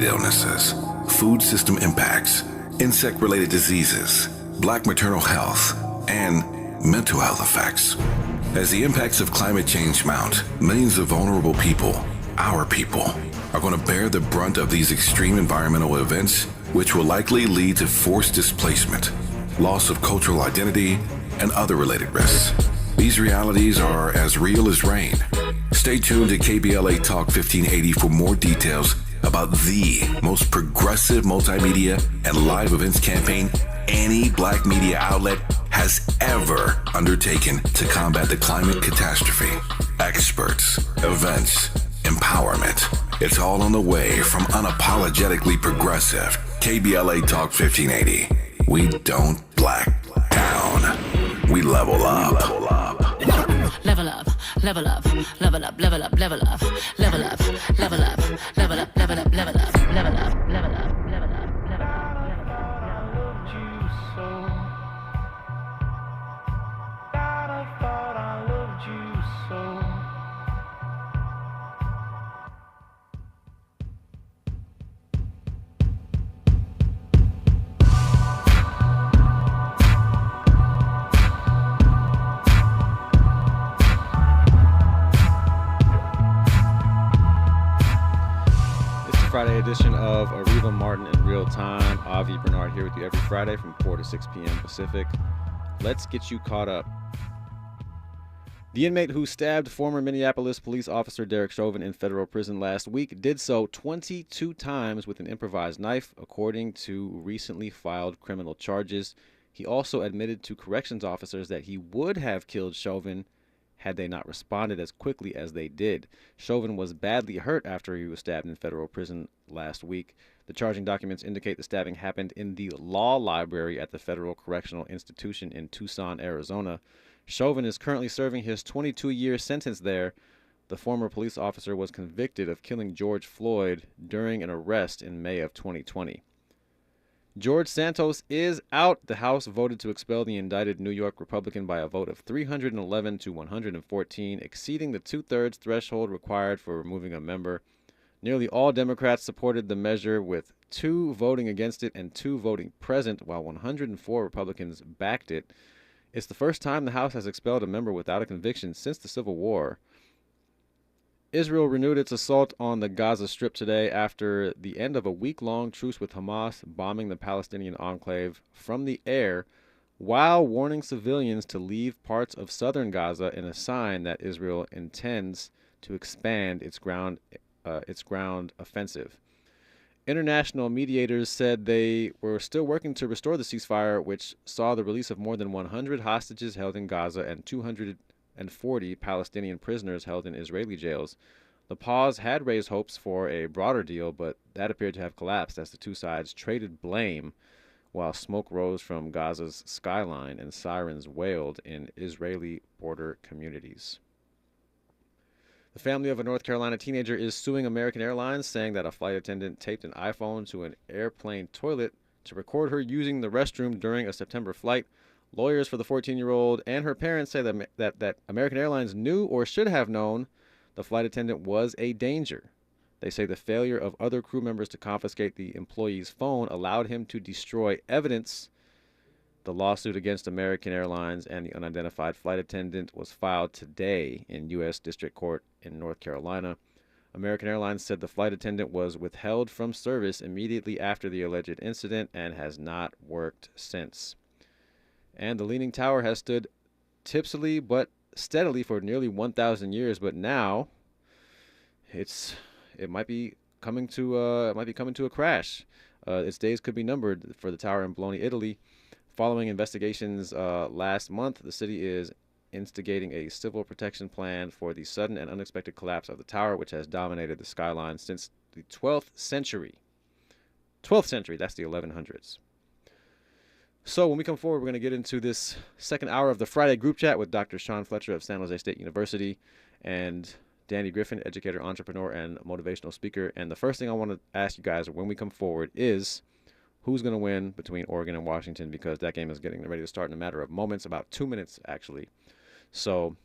illnesses, food system impacts, insect-related diseases, Black maternal health, and mental health effects. As the impacts of climate change mount, millions of vulnerable people, our people, are going to bear the brunt of these extreme environmental events, which will likely lead to forced displacement, loss of cultural identity, and other related risks. These realities are as real as rain. Stay tuned to KBLA Talk 1580 for more details about the most progressive multimedia and live events campaign any Black media outlet has ever undertaken to combat the climate catastrophe. Experts, events, empowerment. It's all on the way from unapologetically progressive KBLA Talk 1580. We don't black down. We level up. Level up, level up, level up, level up, level up, level up, level up, level up, level up, level up, level up, level up, level up. Friday edition of Areva Martin in Real Time. Avi Bernard here with you every Friday from 4 to 6 p.m. Pacific. Let's get you caught up. The inmate who stabbed former Minneapolis police officer Derek Chauvin in federal prison last week did so 22 times with an improvised knife, according to recently filed criminal charges. He also admitted to corrections officers that he would have killed Chauvin had they not responded as quickly as they did. Chauvin was badly hurt after he was stabbed in federal prison last week. The charging documents indicate the stabbing happened in the law library at the Federal Correctional Institution in Tucson, Arizona. Chauvin is currently serving his 22-year sentence there. The former police officer was convicted of killing George Floyd during an arrest in May of 2020. George Santos is out. The House voted to expel the indicted New York Republican by a vote of 311 to 114, exceeding the two-thirds threshold required for removing a member. Nearly all Democrats supported the measure, with 2 voting against it and 2 voting present, while 104 Republicans backed it. It's the first time the House has expelled a member without a conviction since the Civil War. Israel renewed its assault on the Gaza Strip today after the end of a week-long truce with Hamas bombing the Palestinian enclave from the air, while warning civilians to leave parts of southern Gaza in a sign that Israel intends to expand its ground offensive. International mediators said they were still working to restore the ceasefire, which saw the release of more than 100 hostages held in Gaza and 240 Palestinian prisoners held in Israeli jails. The pause had raised hopes for a broader deal, but that appeared to have collapsed as the two sides traded blame while smoke rose from Gaza's skyline and sirens wailed in Israeli border communities. The family of a North Carolina teenager is suing American Airlines, saying that a flight attendant taped an iPhone to an airplane toilet to record her using the restroom during a September flight. Lawyers for the 14-year-old and her parents say that American Airlines knew or should have known the flight attendant was a danger. They say the failure of other crew members to confiscate the employee's phone allowed him to destroy evidence. The lawsuit against American Airlines and the unidentified flight attendant was filed today in U.S. District Court in North Carolina. American Airlines said the flight attendant was withheld from service immediately after the alleged incident and has not worked since. And the Leaning Tower has stood tipsily but steadily for nearly 1,000 years, but now it might be coming to a crash. Its days could be numbered for the tower in Bologna, Italy. Following investigations last month, the city is instigating a civil protection plan for the sudden and unexpected collapse of the tower, which has dominated the skyline since the 12th century. 12th century, that's the 1100s. So when we come forward, we're going to get into this second hour of the Friday group chat with Dr. Sean Fletcher of San Jose State University and Danny Griffin, educator, entrepreneur, and motivational speaker. And the first thing I want to ask you guys when we come forward is who's going to win between Oregon and Washington, because that game is getting ready to start in a matter of moments, about 2 minutes, actually. So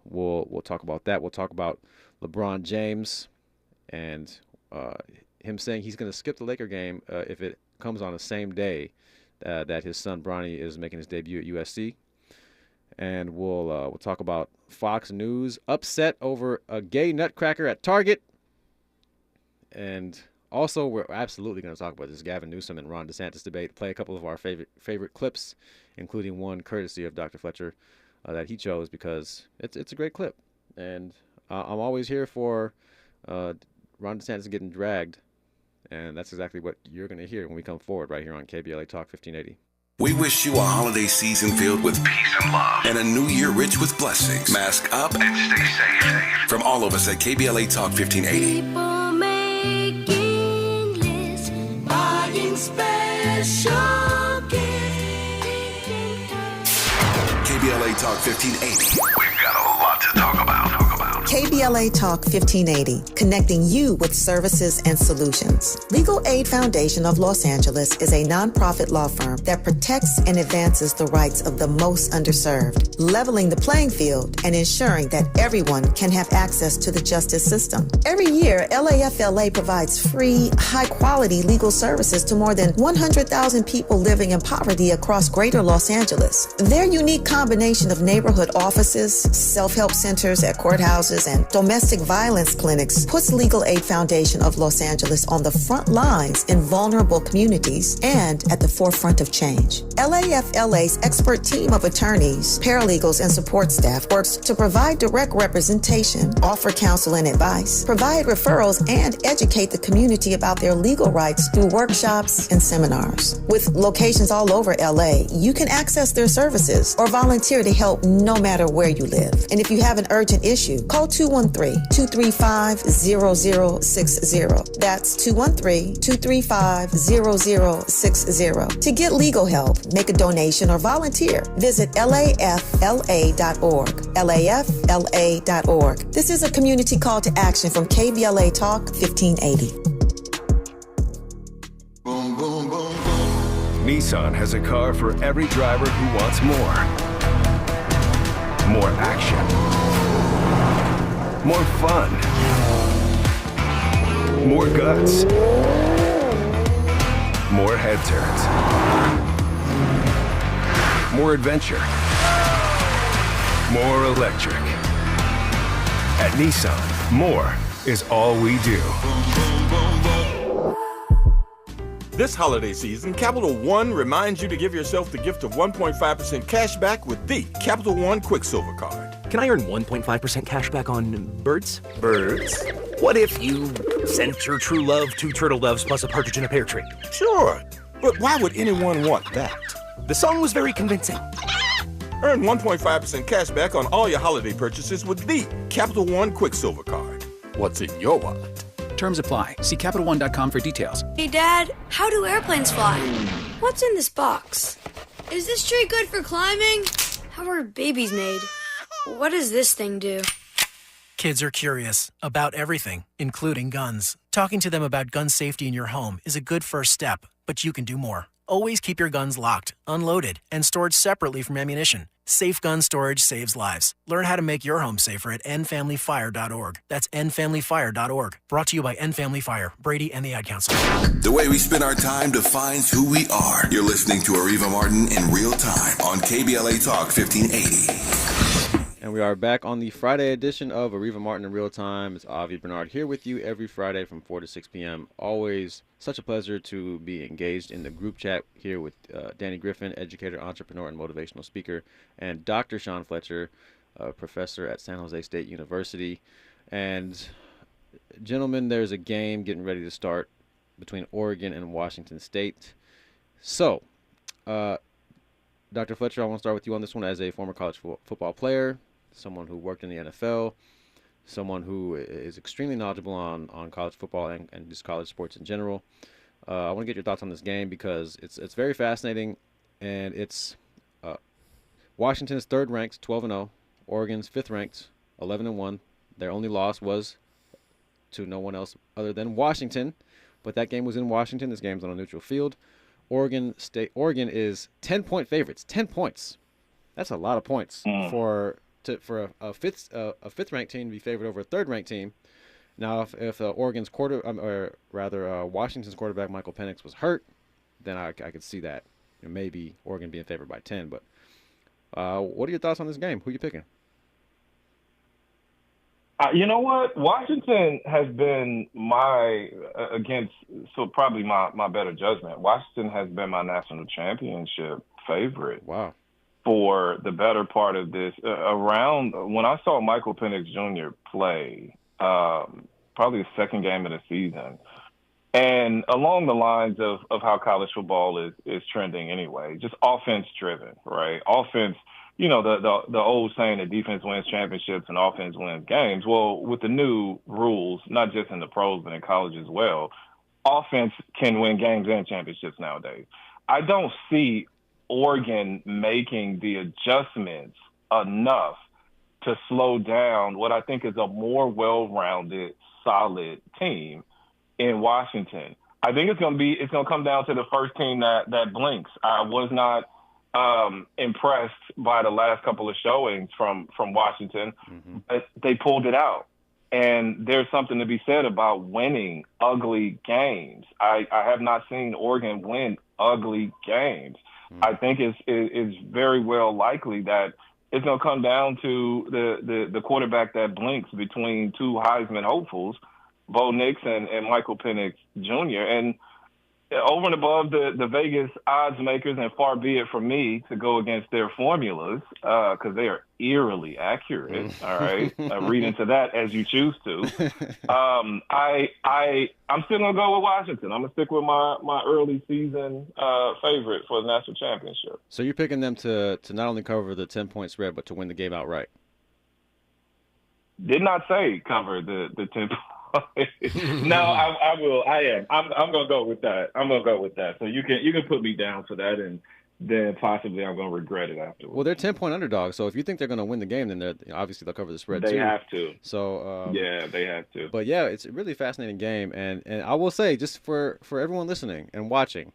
we'll talk about that. We'll talk about LeBron James and him saying he's going to skip the Laker game if it comes on the same day that his son Bronny is making his debut at USC. And we'll talk about Fox News upset over a gay nutcracker at Target. And also, we're absolutely going to talk about this Gavin Newsom and Ron DeSantis debate. Play a couple of our favorite clips, including one courtesy of Dr. Fletcher that he chose because it's a great clip. And I'm always here for Ron DeSantis getting dragged. And that's exactly what you're going to hear when we come forward right here on KBLA Talk 1580. We wish you a holiday season filled with peace and love and a new year rich with blessings. Mask up and stay safe. From all of us at KBLA Talk 1580. People making lists, buying special gifts. KBLA Talk 1580. We've got a lot to talk about. KBLA Talk 1580, connecting you with services and solutions. Legal Aid Foundation of Los Angeles is a nonprofit law firm that protects and advances the rights of the most underserved, leveling the playing field and ensuring that everyone can have access to the justice system. Every year, LAFLA provides free, high-quality legal services to more than 100,000 people living in poverty across greater Los Angeles. Their unique combination of neighborhood offices, self-help centers at courthouses, and domestic violence clinics puts Legal Aid Foundation of Los Angeles on the front lines in vulnerable communities and at the forefront of change. LAFLA's expert team of attorneys, paralegals, and support staff works to provide direct representation, offer counsel and advice, provide referrals, and educate the community about their legal rights through workshops and seminars. With locations all over LA, you can access their services or volunteer to help no matter where you live. And if you have an urgent issue, call 213-235-0060. That's 213-235-0060. To get legal help, make a donation, or volunteer, visit lafla.org. lafla.org. This is a community call to action from KBLA Talk 1580. Boom, boom, boom, boom. Nissan has a car for every driver who wants more. More action. More fun. More guts. More head turns. More adventure. More electric. At Nissan, more is all we do. This holiday season, Capital One reminds you to give yourself the gift of 1.5% cash back with the Capital One Quicksilver Card. Can I earn 1.5% cash back on birds? Birds? What if you sent your true love 2 turtle doves plus a partridge in a pear tree? Sure, but why would anyone want that? The song was very convincing. Earn 1.5% cash back on all your holiday purchases with the Capital One Quicksilver Card. What's in your wallet? Terms apply. See CapitalOne.com for details. Hey, Dad, how do airplanes fly? What's in this box? Is this tree good for climbing? How are babies made? What does this thing do? Kids are curious about everything, including guns. Talking to them about gun safety in your home is a good first step, but you can do more. Always keep your guns locked, unloaded, and stored separately from ammunition. Safe gun storage saves lives. Learn how to make your home safer at endfamilyfire.org. That's endfamilyfire.org. Brought to you by End Family Fire, Brady, and the Ad Council. The way we spend our time defines who we are. You're listening to Areva Martin in real time on KBLA Talk 1580. And we are back on the Friday edition of Areva Martin in Real Time. It's Avi Bernard here with you every Friday from 4 to 6 p.m. Always such a pleasure to be engaged in the group chat here with Danny Griffin, educator, entrepreneur, and motivational speaker, and Dr. Sean Fletcher, professor at San Jose State University. And gentlemen, there's a game getting ready to start between Oregon and Washington State. So, Dr. Fletcher, I want to start with you on this one as a former college football player, someone who worked in the NFL, someone who is extremely knowledgeable on college football and just college sports in general. I want to get your thoughts on this game because it's very fascinating, and it's Washington's third ranked, 12-0, Oregon's fifth ranked, 11-1. Their only loss was to no one else other than Washington, but that game was in Washington. This game's on a neutral field. Oregon is 10-point favorites. 10 points. That's a lot of points for a fifth ranked team to be favored over a third ranked team. Now, if Oregon's Washington's quarterback Michael Penix was hurt, then I could see that. Maybe Oregon being favored by 10. But what are your thoughts on this game? Who are you picking? You know what? Washington has been probably my better judgment. Washington has been my national championship favorite. Wow. For the better part of this. Around when I saw Michael Penix Jr. play, probably the second game of the season, and along the lines of how college football is trending anyway, just offense driven, right? Offense, the old saying that defense wins championships and offense wins games. Well, with the new rules, not just in the pros but in college as well, offense can win games and championships nowadays. I don't see Oregon making the adjustments enough to slow down what I think is a more well-rounded, solid team in Washington. I think it's going to come down to the first team that blinks. I was not impressed by the last couple of showings from Washington, but they pulled it out. And there's something to be said about winning ugly games. I have not seen Oregon win ugly games. I think it's very well likely that it's going to come down to the quarterback that blinks between two Heisman hopefuls, Bo Nix and Michael Penix Jr. And over and above the Vegas odds makers, and far be it from me to go against their formulas because they are eerily accurate. All right, read into that as you choose to. I'm still gonna go with Washington. I'm gonna stick with my early season favorite for the national championship. So you're picking them to not only cover the 10-point spread, but to win the game outright. Did not say cover the 10 points. No, I will. I am. I'm gonna go with that. So you can put me down for that, and then possibly I'm gonna regret it afterwards. Well, they're 10-point underdogs, so if you think they're gonna win the game, then obviously they'll cover the spread too. They have to. So yeah, they have to. But yeah, it's a really fascinating game, and I will say, just for everyone listening and watching,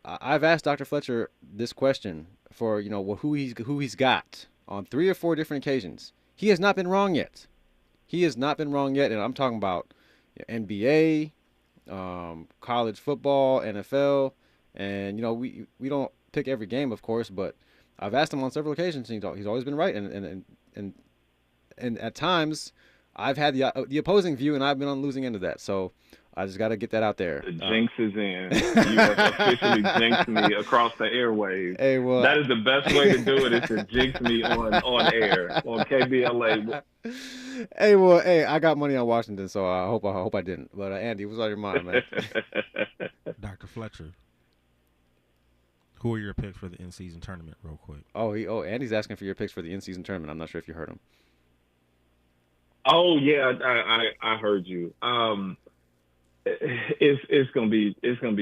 I've asked Dr. Fletcher this question for who he's got on 3 or 4 different occasions. He has not been wrong yet. And I'm talking about NBA, college football, NFL, and we don't pick every game, of course, but I've asked him on several occasions, and he's always been right, and at times I've had the opposing view, and I've been on the losing end of that. So I just got to get that out there. The jinx is in. You have officially jinxed me across the airwaves. Hey, well, that is the best way to do it, is to jinx me on air, on KBLA. Hey, I got money on Washington, so I hope I didn't. But Andy, what's on your mind, man? Dr. Fletcher, who are your picks for the in-season tournament, real quick? Andy's asking for your picks for the in-season tournament. I'm not sure if you heard him. Oh yeah, I heard you. It's gonna be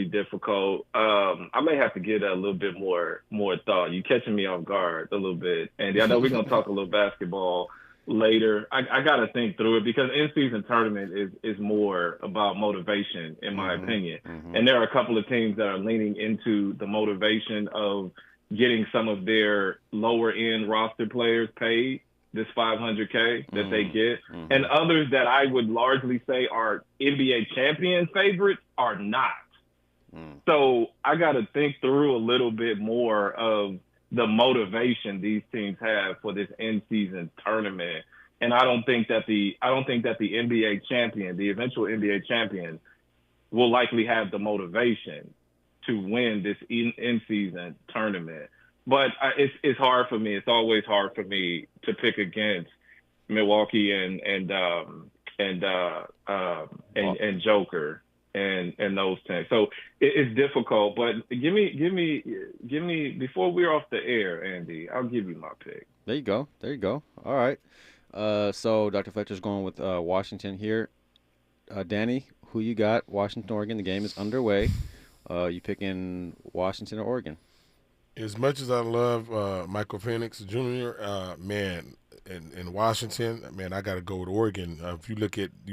difficult. I may have to give that a little bit more thought. You catching me off guard a little bit, Andy. I know we're gonna talk a little basketball later. I gotta think through it, because in-season tournament is more about motivation, in my opinion. And there are a couple of teams that are leaning into the motivation of getting some of their lower end roster players paid this $500K that they get, and others that I would largely say are NBA champion favorites are not. So I got to think through a little bit more of the motivation these teams have for this in-season tournament. And I don't think that the NBA champion, the eventual NBA champion, will likely have the motivation to win this in-season tournament. But it's hard for me. It's always hard for me to pick against Milwaukee and Joker and those teams. So it's difficult. But give me before we're off the air, Andy, I'll give you my pick. There you go. All right. So Dr. Fletcher's going with Washington here. Danny, who you got? Washington, Oregon. The game is underway. You picking Washington or Oregon? As much as I love Michael Penix Jr., man, in Washington, man, I got to go with Oregon. If you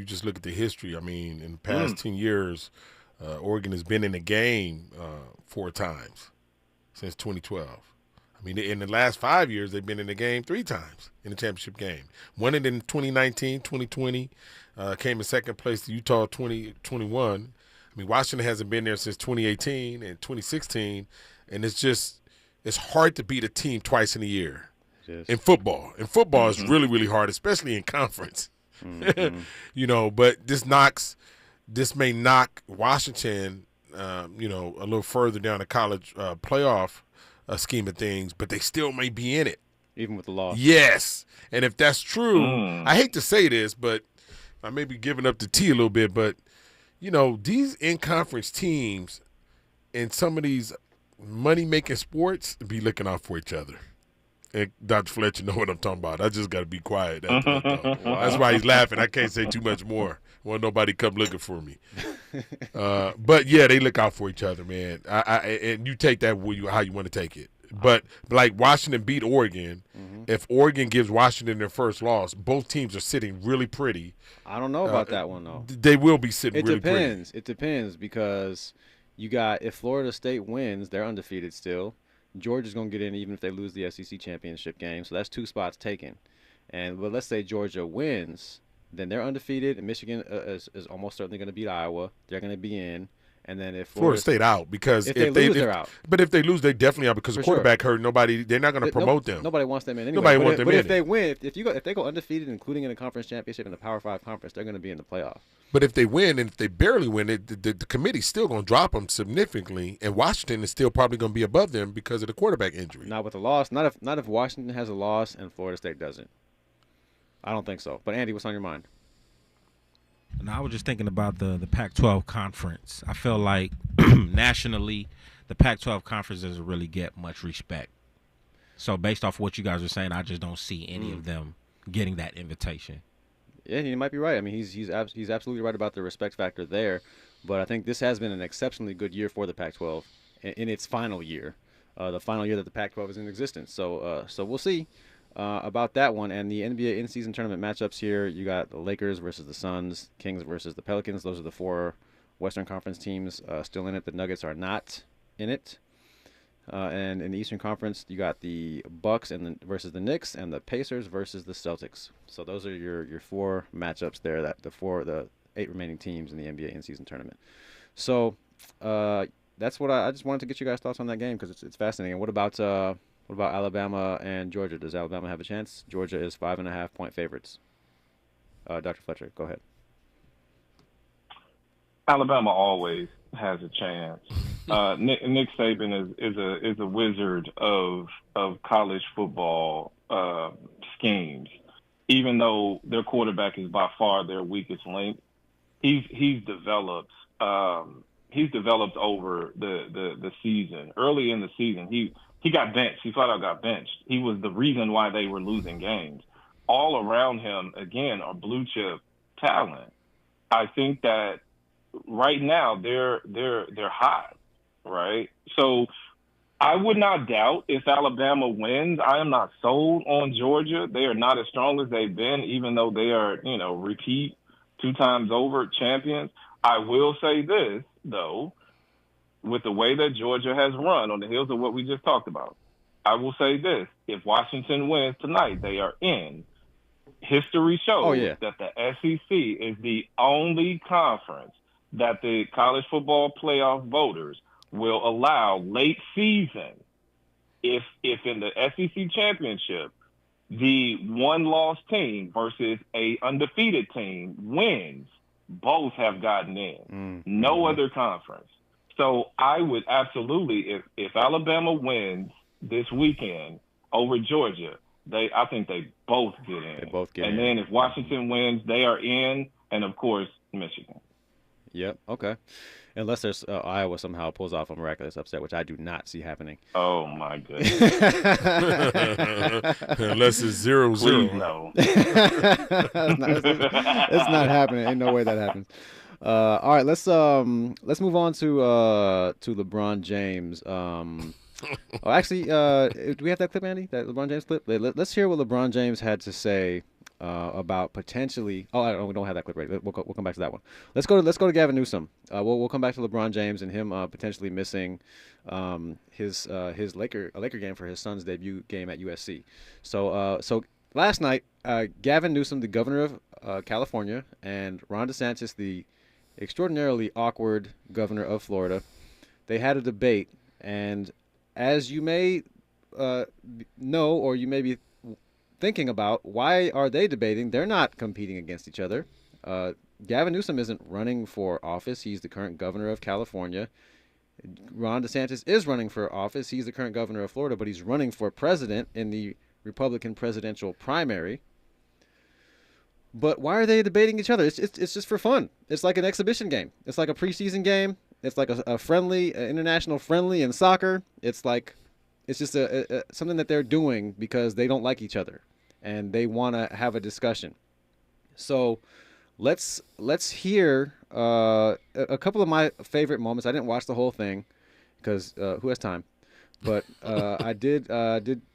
just look at the history, I mean, in the past 10 years, Oregon has been in the game 4 times since 2012. I mean, in the last 5 years, they've been in the game 3 times in the championship game. Won it in 2019, 2020, came in second place to Utah 2021. I mean, Washington hasn't been there since 2018 and 2016, and it's hard to beat a team twice in a year in football. And football is really, really hard, especially in conference. But this may knock Washington, a little further down the college playoff scheme of things, but they still may be in it. Even with the loss. Yes. And if that's true, I hate to say this, but I may be giving up the tea a little bit, but, these in-conference teams in some of these money-making sports be looking out for each other. And Dr. Fletcher know what I'm talking about. I just got to be quiet. That's why he's laughing. I can't say too much more. Won't nobody come looking for me. But, yeah, they look out for each other, man. And you take that how you want to take it. But, like Washington beat Oregon, if Oregon gives Washington their first loss, both teams are sitting really pretty. I don't know about that one, though. They will be sitting really pretty. It depends because if Florida State wins, they're undefeated still. Georgia's going to get in even if they lose the SEC championship game. So that's 2 spots taken. But let's say Georgia wins, then they're undefeated, and Michigan is almost certainly going to beat Iowa. They're going to be in. And then if Florida State out because if they lose, they're out. But if they lose, they definitely out because the quarterback hurt. They're not going to promote them. Nobody wants them in anyway. Nobody wants them in. But if they win, if they go undefeated, including in a conference championship in the Power 5 conference, they're going to be in the playoff. But if they win, and if they barely win, the committee's still going to drop them significantly, and Washington is still probably going to be above them because of the quarterback injury. Not with a loss. Not if Washington has a loss and Florida State doesn't. I don't think so. But Andy, what's on your mind? And I was just thinking about the Pac-12 conference. I feel like nationally, the Pac-12 conference doesn't really get much respect. So based off what you guys are saying, I just don't see any of them getting that invitation. Yeah, he might be right. I mean, he's absolutely right about the respect factor there. But I think this has been an exceptionally good year for the Pac-12 in its final year, the final year that the Pac-12 is in existence. So we'll see about that one. And the NBA in-season tournament matchups here, you got the Lakers versus the Suns, Kings versus the Pelicans. Those are the 4 Western Conference teams still in it. The Nuggets are not in it. And in the Eastern Conference, you got the Bucks versus the Knicks and the Pacers versus the Celtics. So those are your 4 matchups there. The 8 remaining teams in the NBA in-season tournament. So that's what I just wanted to get you guys' thoughts on that game because it's fascinating. What about Alabama and Georgia? Does Alabama have a chance? Georgia is 5.5-point favorites. Dr. Fletcher, go ahead. Alabama always has a chance. Nick Saban is a wizard of college football schemes. Even though their quarterback is by far their weakest link, he's developed over the season. Early in the season, he got benched. He flat out got benched. He was the reason why they were losing games. All around him, again, are blue chip talent. I think that right now they're hot, right? So I would not doubt if Alabama wins. I am not sold on Georgia. They are not as strong as they've been, even though they are, repeat 2 times over champions. I will say this, though, with the way that Georgia has run on the heels of what we just talked about, I will say this. If Washington wins tonight, they are in. History shows that the SEC is the only conference that the college football playoff voters will allow late season if in the SEC championship, the 1-loss team versus a undefeated team wins, both have gotten in. No other conference. So I would absolutely, if Alabama wins this weekend over Georgia, I think they both get in. They both get in. And then if Washington wins, they are in, and of course, Michigan. Yep. Okay. Unless there's Iowa somehow pulls off a miraculous upset, which I do not see happening. Oh my goodness! Unless it's 0-0. Please no. It's not happening. Ain't no way that happens. All right. Let's move on to LeBron James. Actually, do we have that clip, Andy? That LeBron James clip? Let's hear what LeBron James had to say about potentially. Oh, we don't have that clip ready. We'll come back to that one. Let's go to Gavin Newsom. We'll come back to LeBron James and him potentially missing his Laker game for his son's debut game at USC. So last night, Gavin Newsom, the governor of California, and Ron DeSantis, the extraordinarily awkward governor of Florida, they had a debate. And as you may know, or you may be thinking about, why are they debating? They're not competing against each other. Gavin Newsom isn't running for office. He's the current governor of California. Ron DeSantis is running for office. He's the current governor of Florida, but he's running for president in the Republican presidential primary. But why are they debating each other? It's just for fun. It's like an exhibition game. It's like a preseason game. It's like a friendly, international friendly in soccer. It's just something that they're doing because they don't like each other and they want to have a discussion. So let's hear a couple of my favorite moments. I didn't watch the whole thing because who has time? But I did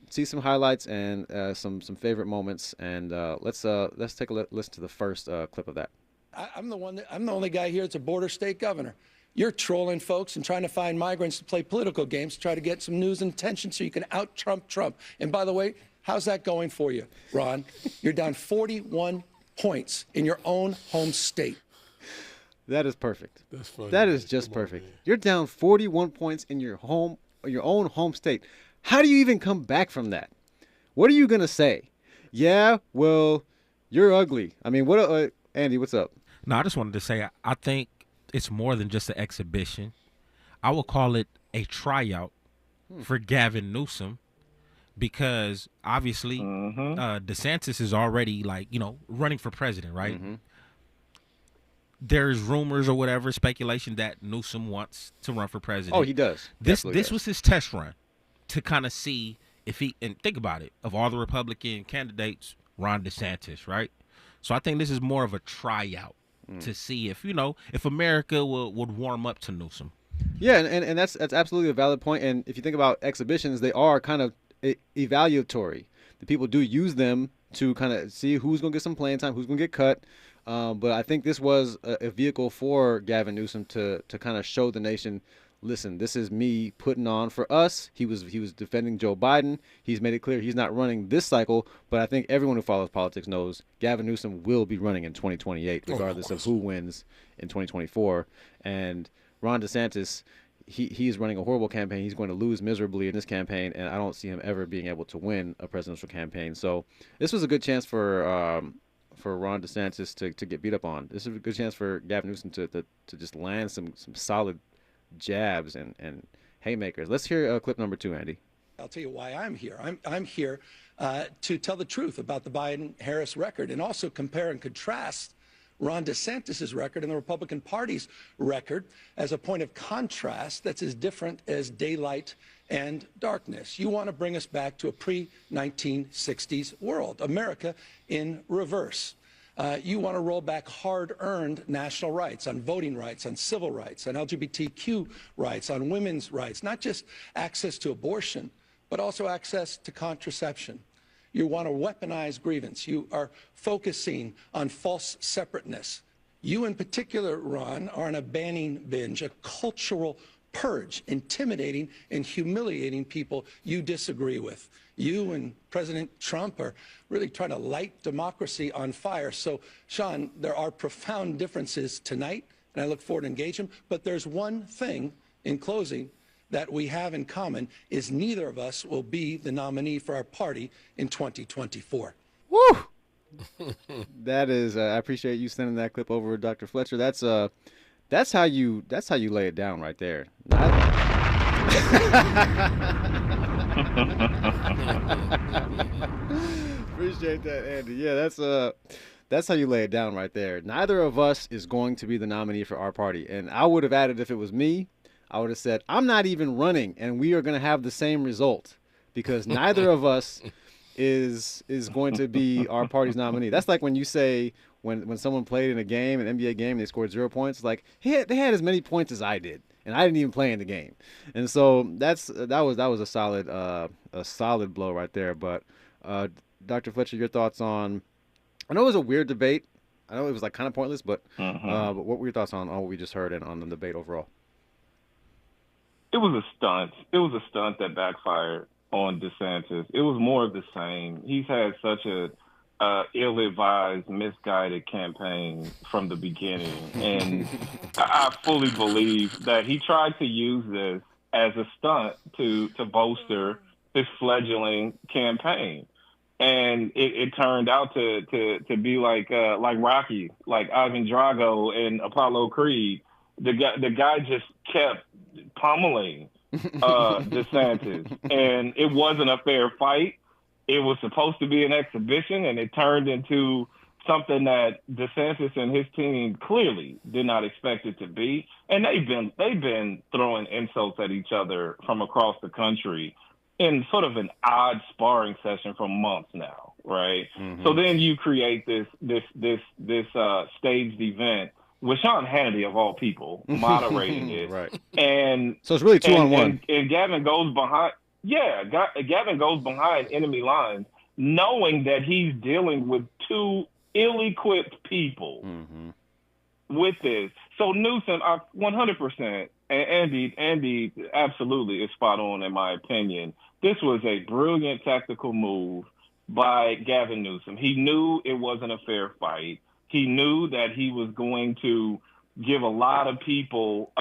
see some highlights and some favorite moments. And let's take a listen to the first clip of that. I'm the only guy here that's a border state governor. You're trolling folks and trying to find migrants to play political games to try to get some news and attention so you can out-Trump Trump. And by the way, how's that going for you, Ron? You're down 41 points in your own home state. That is perfect. That's funny. That is just perfect. You're down 41 points in your own home state. How do you even come back from that? What are you going to say? Yeah, well, you're ugly. I mean, what Andy, what's up? No, I just wanted to say I think it's more than just an exhibition. I would call it a tryout for Gavin Newsom because obviously DeSantis is already running for president, right? Mm-hmm. There's rumors or whatever, speculation that Newsom wants to run for president. Oh, he does. This was his test run to kind of see if he, and think about it, of all the Republican candidates, Ron DeSantis, right? So I think this is more of a tryout to see if America would warm up to Newsom. Yeah, and that's absolutely a valid point. And if you think about exhibitions, they are kind of evaluatory. The people do use them to kind of see who's going to get some playing time, who's going to get cut. But I think this was a vehicle for Gavin Newsom to kind of show the nation, listen, this is me putting on for us. He was defending Joe Biden. He's made it clear he's not running this cycle, but I think everyone who follows politics knows Gavin Newsom will be running in 2028, regardless of who wins in 2024. And Ron DeSantis, he's running a horrible campaign. He's going to lose miserably in this campaign, and I don't see him ever being able to win a presidential campaign. So this was a good chance for Ron DeSantis to get beat up on. This is a good chance for Gavin Newsom to just land some solid jabs and haymakers. Let's hear clip number 2, Andy. I'll tell you why I'm here. I'm here to tell the truth about the Biden-Harris record and also compare and contrast Ron DeSantis' record and the Republican Party's record as a point of contrast that's as different as daylight and darkness. You want to bring us back to a pre-1960s world, America in reverse. You want to roll back hard-earned national rights on voting rights, on civil rights, on LGBTQ rights, on women's rights, not just access to abortion, but also access to contraception. You want to weaponize grievance. You are focusing on false separateness. You in particular, Ron, are on a banning binge, a cultural purge, intimidating and humiliating people you disagree with. You and President Trump are really trying to light democracy on fire. So, Sean, there are profound differences tonight, and I look forward to engaging them. But there's one thing, in closing, that we have in common is neither of us will be the nominee for our party in 2024. Woo! That is, I appreciate you sending that clip over, Dr. Fletcher. That's how you lay it down right there. Appreciate that, Andy. Yeah, that's how you lay it down right there. Neither of us is going to be the nominee for our party, and I would have added, if it was me, I would have said, I'm not even running, and we are going to have the same result because neither of us is going to be our party's nominee. That's like when you say when someone played in a game, an NBA game, and they scored 0 points. It's like they had as many points as I did, and I didn't even play in the game. And so that was a solid blow right there. But Dr. Fletcher, your thoughts on I know it was a weird debate. I know it was like kind of pointless, but but what were your thoughts on what we just heard and on the debate overall? It was a stunt. It was a stunt that backfired on DeSantis. It was more of the same. He's had such a ill-advised, misguided campaign from the beginning, and I fully believe that he tried to use this as a stunt to bolster his fleggling campaign. And it turned out to be like Rocky, like Ivan Drago and Apollo Creed. The guy just kept pummeling DeSantis, and it wasn't a fair fight. It was supposed to be an exhibition, and it turned into something that DeSantis and his team clearly did not expect it to be. And they've been throwing insults at each other from across the country in sort of an odd sparring session for months now, right? Mm-hmm. So then you create this staged event with Sean Hannity of all people moderating it, right? And so it's really 2-on-1. And Gavin goes behind. Yeah, Gavin goes behind enemy lines, knowing that he's dealing with two ill-equipped people with this. So Newsom, 100%, and Andy absolutely is spot on in my opinion. This was a brilliant tactical move by Gavin Newsom. He knew it wasn't a fair fight. He knew that he was going to give a lot of people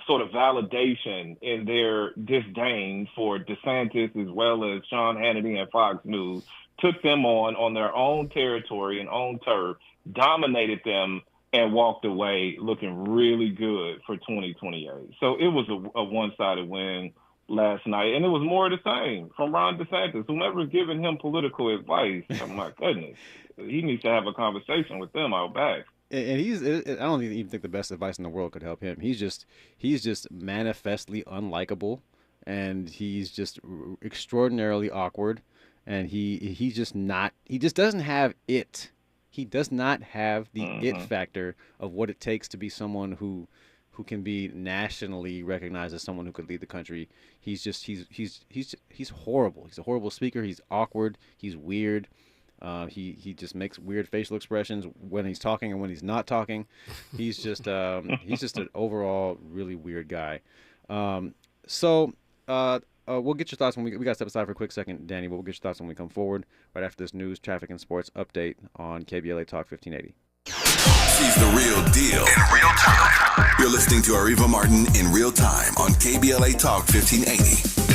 sort of validation in their disdain for DeSantis as well as Sean Hannity and Fox News, took them on their own territory and own turf, dominated them, and walked away looking really good for 2028. So it was a one-sided win last night, and it was more of the same from Ron DeSantis. Whomever's giving him political advice, oh my goodness, he needs to have a conversation with them out back. And I don't even think the best advice in the world could help him. He's just manifestly unlikable, and he's just extraordinarily awkward, and he just doesn't have it. He does not have the it factor of what it takes to be someone who can be nationally recognized as someone who could lead the country. He's horrible. He's a horrible speaker. He's awkward. He's weird. He just makes weird facial expressions when he's talking and when he's not talking. He's just an overall really weird guy. So we'll get your thoughts when we got to step aside for a quick second, Danny. But we'll get your thoughts when we come forward right after this news, traffic, and sports update on KBLA Talk 1580. She's the real deal in real time. You're listening to Areva Martin in real time on KBLA Talk 1580.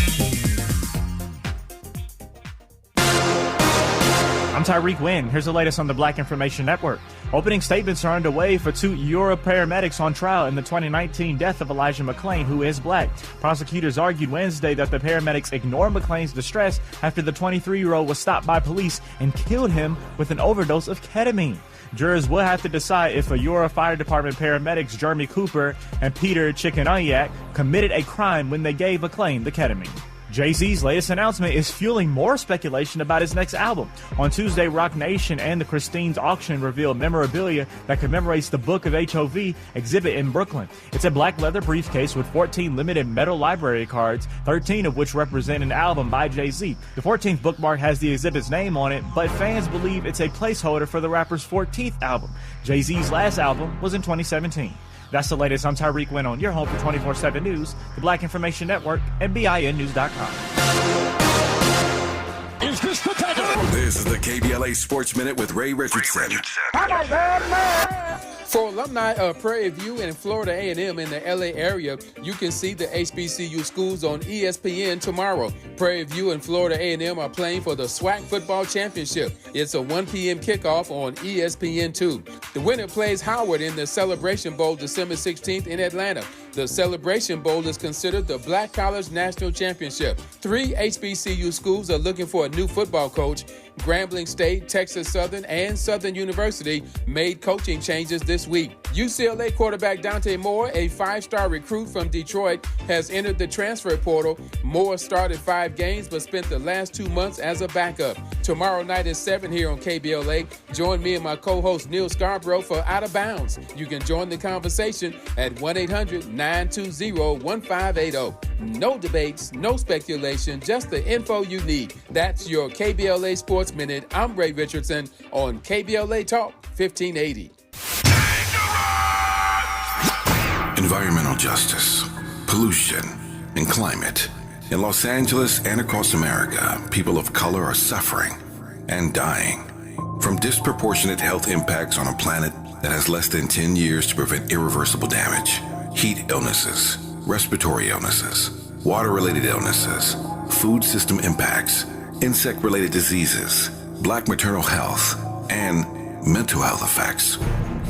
I'm Tyreek Wynn. Here's the latest on the Black Information Network. Opening statements are underway for 2 Euro paramedics on trial in the 2019 death of Elijah McClain, who is black. Prosecutors argued Wednesday that the paramedics ignored McClain's distress after the 23-year-old was stopped by police and killed him with an overdose of ketamine. Jurors will have to decide if a Euro Fire Department paramedics Jeremy Cooper and Peter Chickanayak committed a crime when they gave McClain the ketamine. Jay-Z's latest announcement is fueling more speculation about his next album. On Tuesday, Rock Nation and the Christine's auction revealed memorabilia that commemorates the Book of HOV exhibit in Brooklyn. It's a black leather briefcase with 14 limited metal library cards, 13 of which represent an album by Jay-Z. The 14th bookmark has the exhibit's name on it, but fans believe it's a placeholder for the rapper's 14th album. Jay-Z's last album was in 2017. That's the latest. I'm Tyreek Wynn on your home for 24/7 News, the Black Information Network, and BINnews.com. Is this the time? This is the KBLA Sports Minute with Ray Richardson. For alumni of Prairie View and Florida A&M in the LA area, you can see the HBCU schools on ESPN tomorrow. Prairie View and Florida A&M are playing for the SWAC Football Championship. It's a 1 p.m. kickoff on ESPN2. The winner plays Howard in the Celebration Bowl December 16th in Atlanta. The Celebration Bowl is considered the Black College National Championship. 3 HBCU schools are looking for a new football coach. Grambling State, Texas Southern, and Southern University made coaching changes this week. UCLA quarterback Dante Moore, a 5-star recruit from Detroit, has entered the transfer portal. Moore started 5 games but spent the last 2 months as a backup. Tomorrow night at 7 here on KBLA. Join me and my co-host Neil Scarborough for Out of Bounds. You can join the conversation at 1-800-920-1580. No debates, no speculation, just the info you need. That's your KBLA Sports Minute. I'm Ray Richardson on KBLA Talk 1580. Environmental justice, pollution, and climate. In Los Angeles and across America, people of color are suffering and dying from disproportionate health impacts on a planet that has less than 10 years to prevent irreversible damage. Heat illnesses, respiratory illnesses, water-related illnesses, food system impacts, insect-related diseases, Black maternal health, and mental health effects.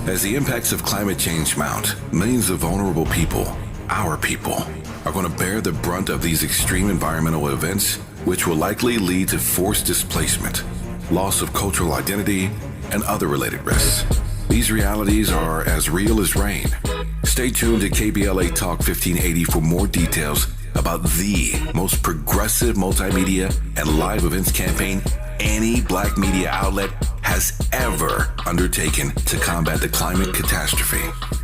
As the impacts of climate change mount, millions of vulnerable people, our people, are going to bear the brunt of these extreme environmental events, which will likely lead to forced displacement, loss of cultural identity, and other related risks. These realities are as real as rain. Stay tuned to KBLA Talk 1580 for more details about the most progressive multimedia and live events campaign any Black media outlet has ever undertaken to combat the climate catastrophe.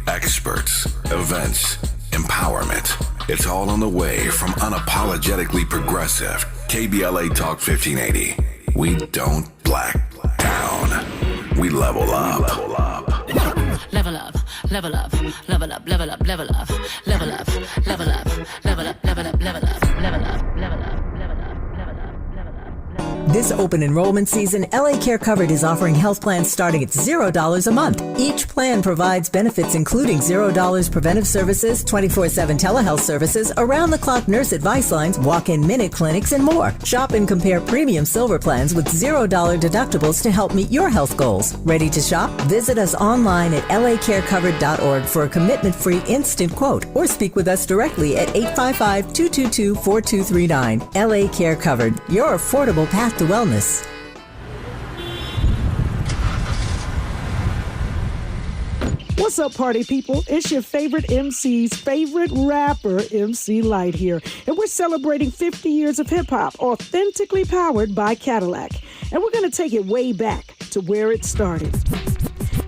Experts, events, empowerment. It's all on the way from unapologetically progressive KBLA Talk 1580. We don't black down. We level up. Level up, level up, level up, level up, level up, level up, level up, level up, level up, level up, level up, level up. This open enrollment season, LA Care Covered is offering health plans starting at $0 a month. Each plan provides benefits including $0 preventive services, 24/7 telehealth services, around-the-clock nurse advice lines, walk-in minute clinics, and more. Shop and compare premium silver plans with $0 deductibles to help meet your health goals. Ready to shop? Visit us online at lacarecovered.org for a commitment-free instant quote or speak with us directly at 855-222-4239. LA Care Covered, your affordable path to wellness. What's up, party people? It's your favorite MC's favorite rapper, MC Light here. And we're celebrating 50 years of hip-hop, authentically powered by Cadillac. And we're going to take it way back to where it started.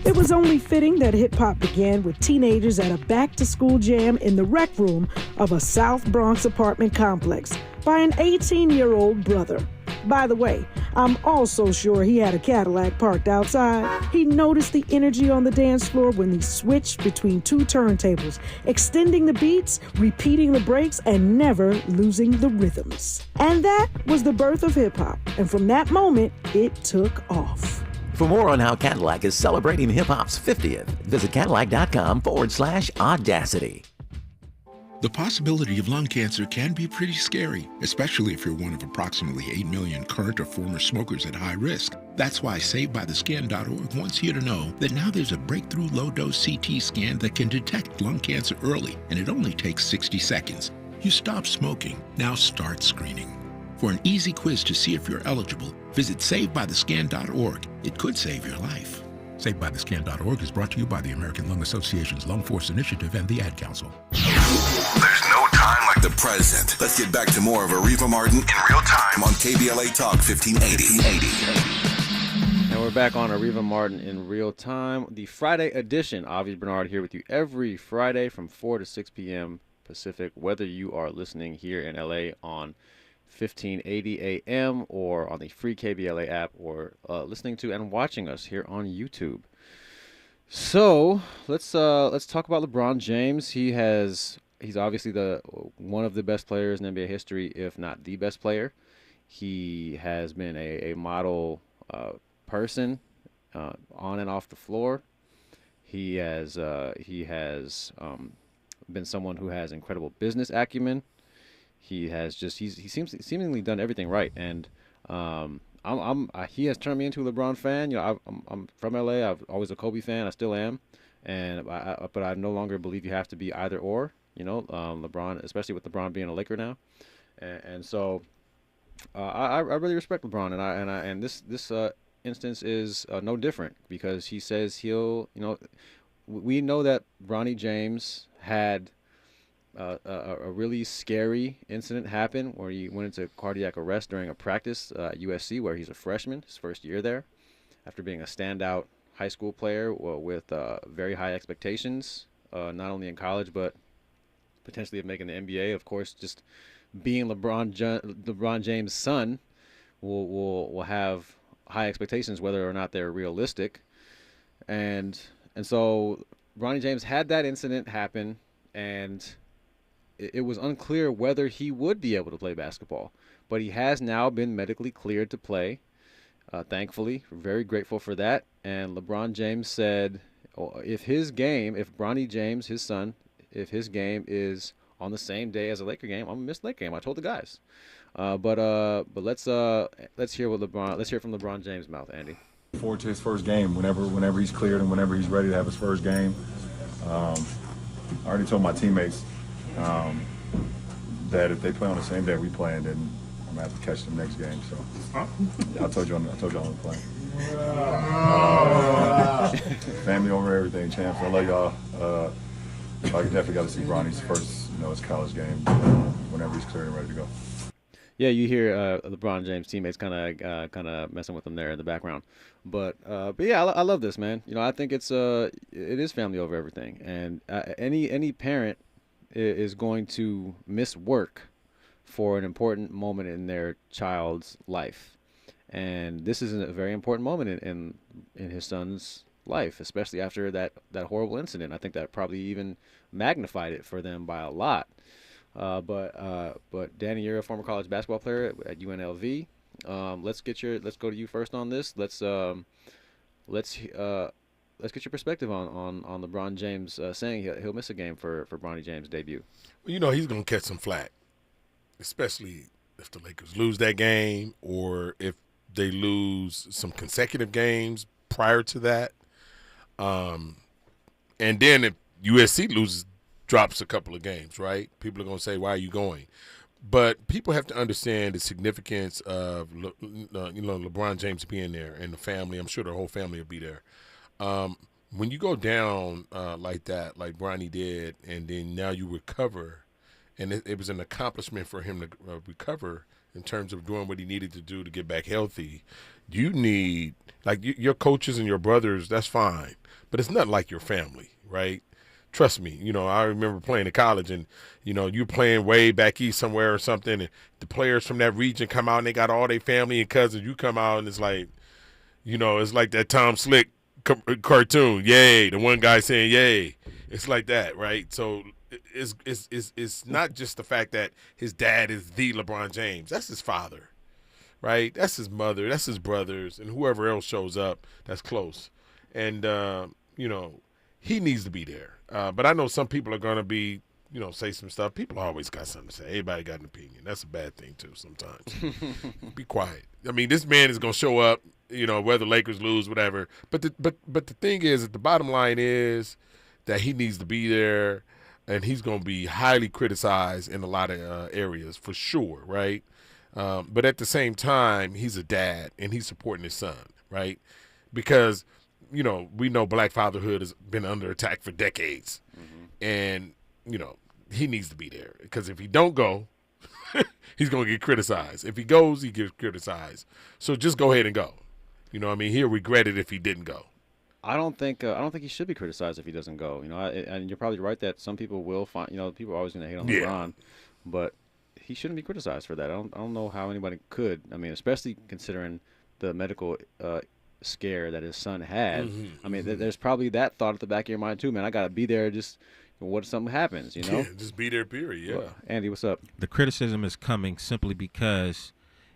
It was only fitting that hip-hop began with teenagers at a back-to-school jam in the rec room of a South Bronx apartment complex by an 18-year-old brother. By the way, I'm also sure he had a Cadillac parked outside. He noticed the energy on the dance floor when he switched between 2 turntables, extending the beats, repeating the breaks, and never losing the rhythms. And that was the birth of hip-hop. And from that moment, it took off. For more on how Cadillac is celebrating hip-hop's 50th, visit Cadillac.com/audacity. The possibility of lung cancer can be pretty scary, especially if you're one of approximately 8 million current or former smokers at high risk. That's why SaveByTheScan.org wants you to know that now there's a breakthrough low-dose CT scan that can detect lung cancer early, and it only takes 60 seconds. You stop smoking, now start screening. For an easy quiz to see if you're eligible, visit SaveByTheScan.org. It could save your life. SaveByTheScan.org is brought to you by the American Lung Association's Lung Force Initiative and the Ad Council. There's no time like the present. Let's get back to more of Areva Martin in real time on KBLA Talk 1580. And we're back on Areva Martin in real time, the Friday edition. Avi Bernard here with you every Friday from 4 to 6 p.m. Pacific, whether you are listening here in LA on 1580 AM or on the free KBLA app, or listening to and watching us here on YouTube. So let's talk about LeBron James. He's obviously one of the best players in NBA history, if not the best player. He has been a model person on and off the floor. He has been someone who has incredible business acumen. He seems seemingly done everything right, and he has turned me into a LeBron fan. You know, I'm from LA. I'm always a Kobe fan. I still am, but I no longer believe you have to be either or. You know, LeBron, especially with LeBron being a Laker now, and so I really respect LeBron, and this instance is no different, because he says he'll, you know, we know that Bronny James had a really scary incident happen where he went into cardiac arrest during a practice at USC where he's a freshman, his first year there, after being a standout high school player with very high expectations, not only in college but potentially of making the NBA. Of course, just being LeBron James' son will have high expectations whether or not they're realistic. And so Bronny James had that incident happen, and it was unclear whether he would be able to play basketball. But he has now been medically cleared to play, thankfully. We're very grateful for that. And LeBron James said if Bronny James, his son, if his game is on the same day as a Laker game, I'm going to miss the Laker game. I told the guys. But let's hear from LeBron James' mouth, Andy. Forward to his first game whenever he's cleared and whenever he's ready to have his first game. I already told my teammates that if they play on the same day we play, and then I'm gonna have to catch them next game. So I told you I'm the play. Family over everything, champs. I love y'all. I definitely got to see Bronny's first, his college game whenever he's cleared and ready to go. Yeah, you hear LeBron James teammates kind of messing with him there in the background, but yeah, I love this, man. I think it is family over everything, and any parent is going to miss work for an important moment in their child's life, and this is a very important moment in his son's life, especially after that horrible incident. I think that probably even magnified it for them by a lot. But Danny, you're a former college basketball player at UNLV. Let's go to you first on this. Let's get your perspective on LeBron James saying he'll miss a game for Bronny James' debut. Well, he's going to catch some flack, especially if the Lakers lose that game or if they lose some consecutive games prior to that. And then if USC drops a couple of games, right? People are going to say, why are you going? But people have to understand the significance of, LeBron James being there and the family. I'm sure the whole family will be there. When you go down like that, like Bronny did, and then now you recover, and it was an accomplishment for him to recover in terms of doing what he needed to do to get back healthy. You need, your coaches and your brothers, that's fine, but it's not like your family, right? Trust me, I remember playing in college and, you're playing way back east somewhere or something, and the players from that region come out and they got all their family and cousins. You come out and it's like, it's like that Tom Slick cartoon, yay, the one guy saying yay. It's like that, right? So it's not just the fact that his dad is the LeBron James. That's his father, right? That's his mother. That's his brothers and whoever else shows up that's close. And, he needs to be there. But I know some people are going to be, say some stuff. People always got something to say. Everybody got an opinion. That's a bad thing, too, sometimes. Be quiet. I mean, this man is going to show up, whether Lakers lose, whatever. But the thing is, the bottom line is that he needs to be there, and he's going to be highly criticized in a lot of areas for sure, right? But at the same time, he's a dad, and he's supporting his son, right? Because – we know black fatherhood has been under attack for decades. Mm-hmm. And, he needs to be there. Because if he don't go, he's going to get criticized. If he goes, he gets criticized. So just go ahead and go. He'll regret it if he didn't go. I don't think he should be criticized if he doesn't go. And you're probably right that some people will find, people are always going to hate on LeBron. But he shouldn't be criticized for that. I don't know how anybody could. I mean, especially considering the medical scare that his son had. Mm-hmm. I mean, there's probably that thought at the back of your mind too, man. I gotta be there just what if something happens, Yeah, just be there, period. Yeah. Andy, what's up? The criticism is coming simply because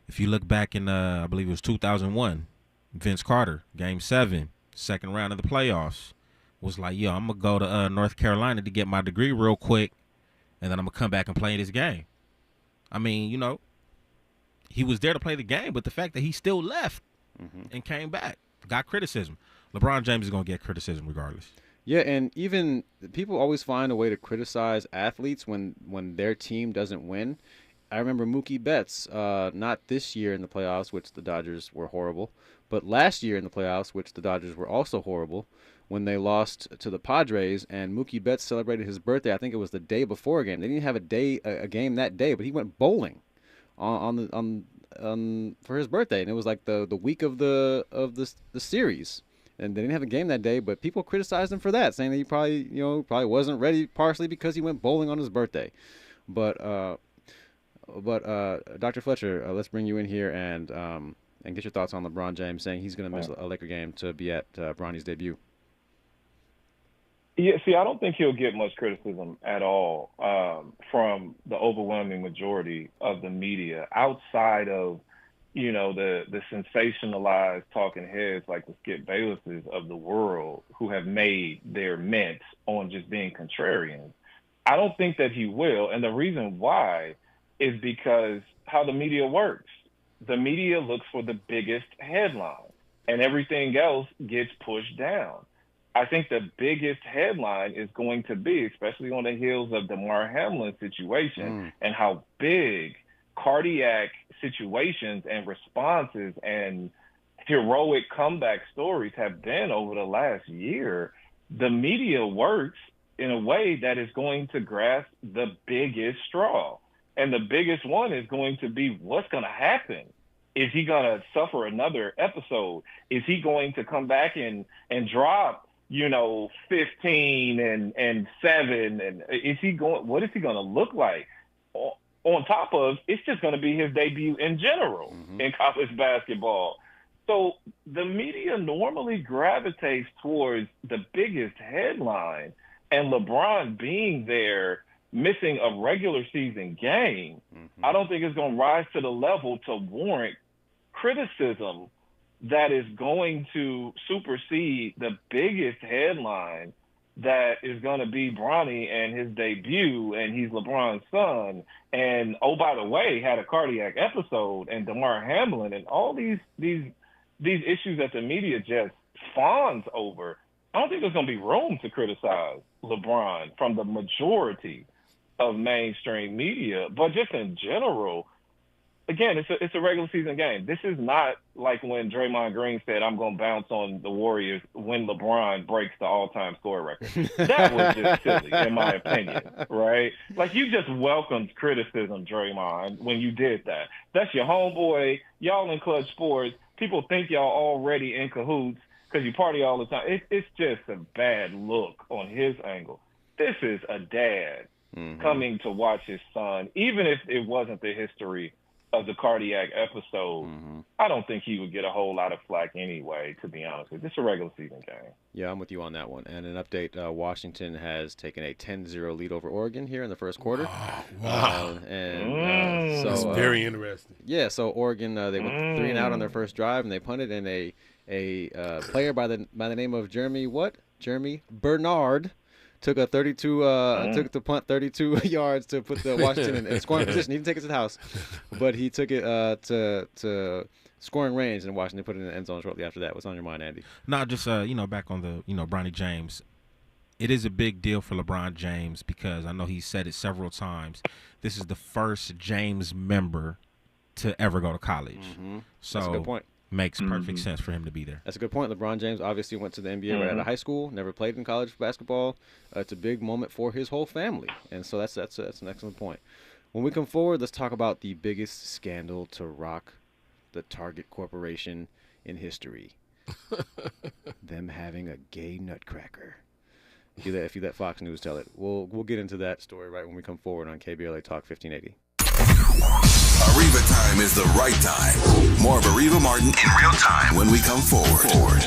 if you look back in I believe it was 2001, Vince Carter, Game 7, second round of the playoffs, was like, yo, I'm gonna go to North Carolina to get my degree real quick, and then I'm gonna come back and play this game. I mean, he was there to play the game, but the fact that he still left and came back got criticism. LeBron James is going to get criticism regardless. Yeah, and even people always find a way to criticize athletes when their team doesn't win. I remember Mookie Betts, not this year in the playoffs, which the Dodgers were horrible, but last year in the playoffs, which the Dodgers were also horrible, when they lost to the Padres, and Mookie Betts celebrated his birthday. I think it was the day before a game. They didn't have a game that day, but he went bowling for his birthday, and it was like the week of the series. And they didn't have a game that day, but people criticized him for that, saying that he probably wasn't ready, partially because he went bowling on his birthday. But Dr. Fletcher, let's bring you in here and get your thoughts on LeBron James saying he's going to miss a Laker game to be at Bronny's debut. Yeah, see, I don't think he'll get much criticism at all from the overwhelming majority of the media outside of, the sensationalized talking heads like the Skip Baylesses of the world who have made their mint on just being contrarians. I don't think that he will. And the reason why is because how the media works. The media looks for the biggest headline and everything else gets pushed down. I think the biggest headline is going to be, especially on the heels of the Damar Hamlin situation and how big cardiac situations and responses and heroic comeback stories have been over the last year. The media works in a way that is going to grasp the biggest straw. And the biggest one is going to be what's going to happen. Is he going to suffer another episode? Is he going to come back and drop, 15 and 7? And what is he going to look like? On top of, it's just going to be his debut in general in college basketball. So the media normally gravitates towards the biggest headline, and LeBron being there, missing a regular season game, I don't think it's going to rise to the level to warrant criticism that is going to supersede the biggest headline that is going to be Bronny and his debut, and he's LeBron's son, and oh, by the way, had a cardiac episode, and Damar Hamlin, and all these issues that the media just fawns over. I don't think there's going to be room to criticize LeBron from the majority of mainstream media, but just in general, again, it's a regular season game. This is not like when Draymond Green said, I'm going to bounce on the Warriors when LeBron breaks the all-time score record. That was just silly, in my opinion, right? Like, you just welcomed criticism, Draymond, when you did that. That's your homeboy. Y'all in clutch sports. People think y'all already in cahoots because you party all the time. It's just a bad look on his angle. This is a dad coming to watch his son, even if it wasn't the history of the cardiac episode. I don't think he would get a whole lot of flack anyway, to be honest with you. It's a regular season game. Yeah, I'm with you on that one. And an update, Washington has taken a 10-0 lead over Oregon here in the first quarter. Wow. That's very interesting. Yeah, so Oregon, they went 3 and out on their first drive, and they punted, and a player by the name of Jeremy Bernard took a 32 took the punt 32 yards to put the Washington in scoring position. He didn't take it to the house, but he took it to scoring range, and Washington put it in the end zone shortly after that. What's on your mind, Andy? No, just back on the Bronny James. It is a big deal for LeBron James because I know he's said it several times. This is the first James member to ever go to college. So that's a good point. Makes perfect sense for him to be there. That's a good point. LeBron James obviously went to the NBA right out of high school, never played in college basketball. It's a big moment for his whole family, and so that's an excellent point. When we come forward, let's talk about the biggest scandal to rock the Target Corporation in history. Them having a gay nutcracker. If you let Fox News tell it. We'll get into that story right when we come forward on KBLA Talk 1580. Areva time is the right time. More of Areva Martin in real time when we come forward.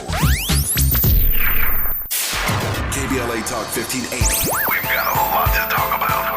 KBLA Talk 1580. We've got a lot to talk about.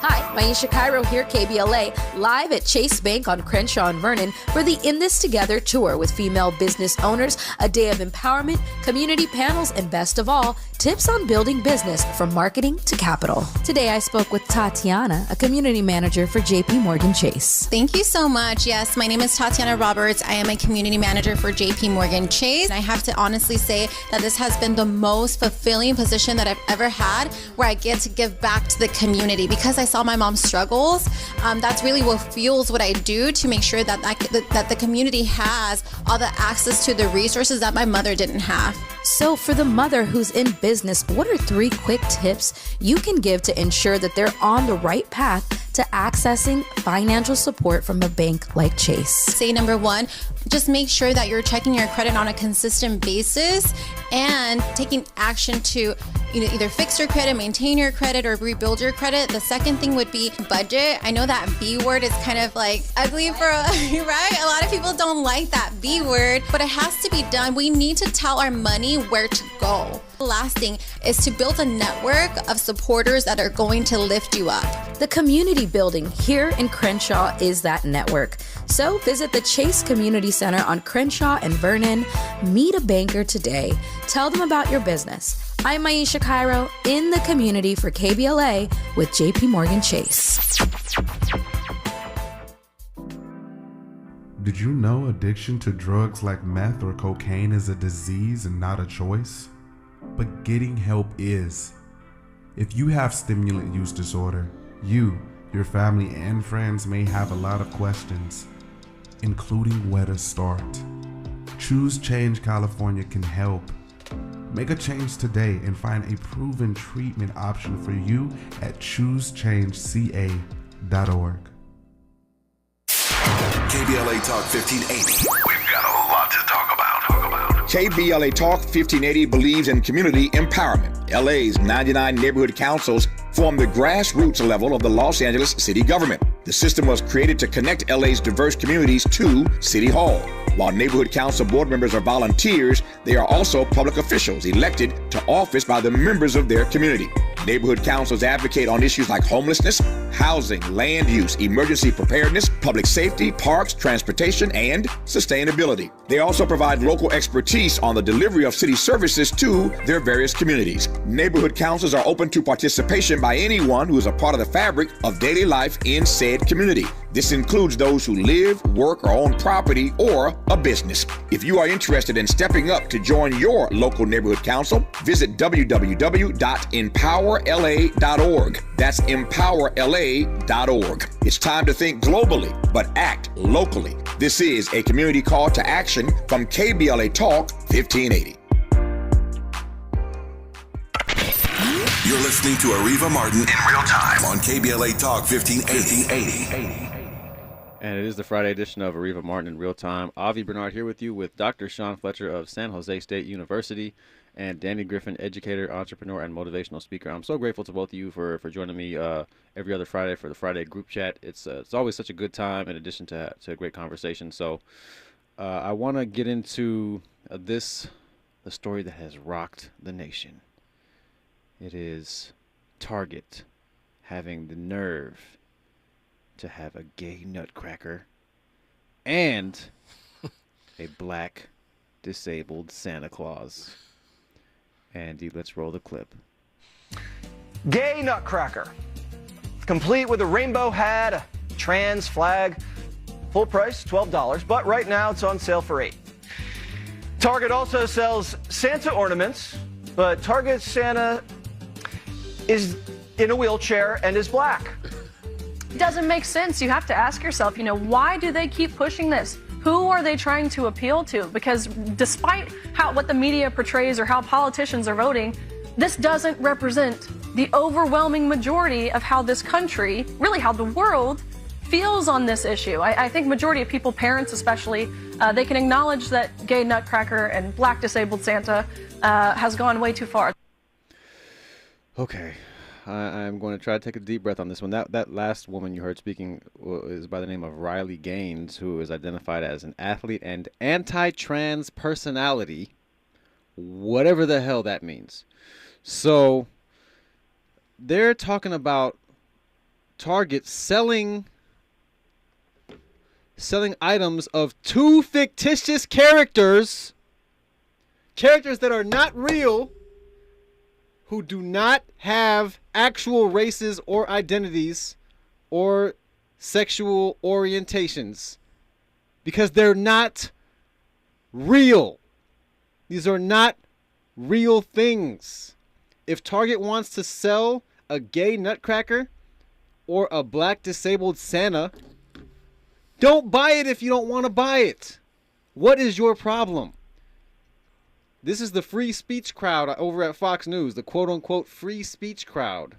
Hi, Maisha Cairo here, KBLA, live at Chase Bank on Crenshaw and Vernon for the In This Together tour with female business owners, a day of empowerment, community panels, and best of all, tips on building business from marketing to capital. Today I spoke with Tatiana, a community manager for JP Morgan Chase. Thank you so much. Yes, my name is Tatiana Roberts. I am a community manager for JP Morgan Chase. I have to honestly say that this has been the most fulfilling position that I've ever had, where I get to give back to the community, because I saw my mom mom struggles. That's really what fuels what I do to make sure that that the community has all the access to the resources that my mother didn't have. So for the mother who's in business, what are 3 quick tips you can give to ensure that they're on the right path to accessing financial support from a bank like Chase? Say number 1, just make sure that you're checking your credit on a consistent basis and taking action to either fix your credit, maintain your credit, or rebuild your credit. The second thing would be budget. I know that B word is kind of like ugly for, right? A lot of people don't like that B word, but it has to be done. We need to tell our money where to go. The last thing is to build a network of supporters that are going to lift you up. The community building here in Crenshaw is that network. So visit the Chase Community Center on Crenshaw and Vernon. Meet a banker today. Tell them about your business. I'm Maisha Cairo in the community for KBLA with JP Morgan Chase. Did you know addiction to drugs like meth or cocaine is a disease and not a choice? But getting help is. If you have stimulant use disorder, you, your family, and friends may have a lot of questions, including where to start. Choose Change California can help. Make a change today and find a proven treatment option for you at choosechangeca.org. KBLA Talk 1580. We've got a lot to talk about. KBLA Talk 1580 believes in community empowerment. LA's 99 neighborhood councils form the grassroots level of the Los Angeles city government. The system was created to connect LA's diverse communities to City Hall. While neighborhood council board members are volunteers, they are also public officials elected to office by the members of their community. Neighborhood councils advocate on issues like homelessness, housing, land use, emergency preparedness, public safety, parks, transportation, and sustainability. They also provide local expertise on the delivery of city services to their various communities. Neighborhood councils are open to participation by anyone who is a part of the fabric of daily life in said community. This includes those who live, work, or own property or a business. If you are interested in stepping up to join your local neighborhood council, visit www.empowerla.org. That's empowerla.org. It's time to think globally, but act locally. This is a community call to action from KBLA Talk 1580. You're listening to Areva Martin in real time on KBLA Talk 1580. And it is the Friday edition of Areva Martin in real time. Avi Bernard here with you with Dr. Sean Fletcher of San Jose State University and Danny Griffin, educator, entrepreneur, and motivational speaker. I'm so grateful to both of you for joining me every other Friday for the Friday group chat. It's always such a good time in addition to a great conversation. So I want to get into the story that has rocked the nation. It is Target having the nerve to have a gay nutcracker and a black disabled Santa Claus. Andy, let's roll the clip. Gay nutcracker, complete with a rainbow hat, a trans flag, full price $12, but right now it's on sale for $8. Target also sells Santa ornaments, but Target Santa is in a wheelchair and is black. Doesn't make sense. You have to ask yourself, why do they keep pushing this? Who are they trying to appeal to? Because despite what the media portrays or how politicians are voting, this doesn't represent the overwhelming majority of how this country, really how the world, feels on this issue. I think majority of people, parents especially, they can acknowledge that gay nutcracker and black disabled Santa has gone way too far. Okay. I'm going to try to take a deep breath on this one. That last woman you heard speaking is by the name of Riley Gaines, who is identified as an athlete and anti-trans personality, whatever the hell that means. So they're talking about Target selling items of 2 fictitious characters that are not real, who do not have actual races or identities or sexual orientations, because they're not real. These are not real things. If Target wants to sell a gay nutcracker, or a black disabled Santa, don't buy it if you don't want to buy it. What is your problem? This is the free speech crowd over at Fox News, the quote-unquote free speech crowd.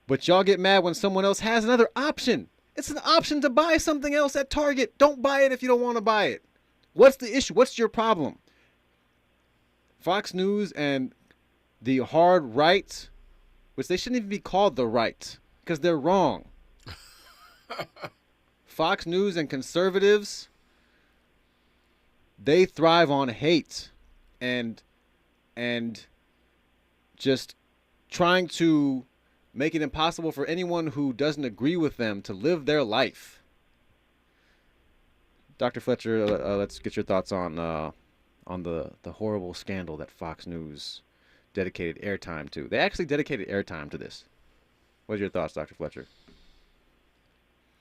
But y'all get mad when someone else has another option. It's an option to buy something else at Target. Don't buy it if you don't want to buy it. What's the issue? What's your problem? Fox News and the hard right, which they shouldn't even be called the right because they're wrong. Fox News and conservatives, they thrive on hate and just trying to make it impossible for anyone who doesn't agree with them to live their life. Dr. Fletcher, let's get your thoughts on the horrible scandal that Fox News dedicated airtime to. They actually dedicated airtime to this. What are your thoughts, Dr. Fletcher?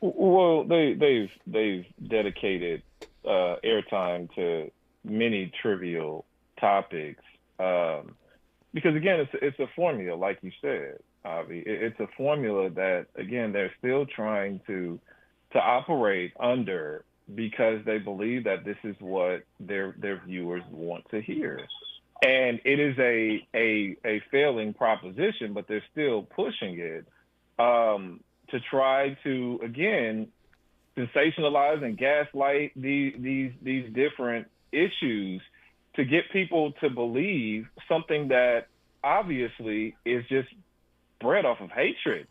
Well, they've dedicated airtime to many trivial topics because again, it's a formula, like you said, Avi. It's a formula that again they're still trying to operate under because they believe that this is what their viewers want to hear, and it is a failing proposition, but they're still pushing it. To try to, again, sensationalize and gaslight these different issues to get people to believe something that obviously is just bred off of hatred.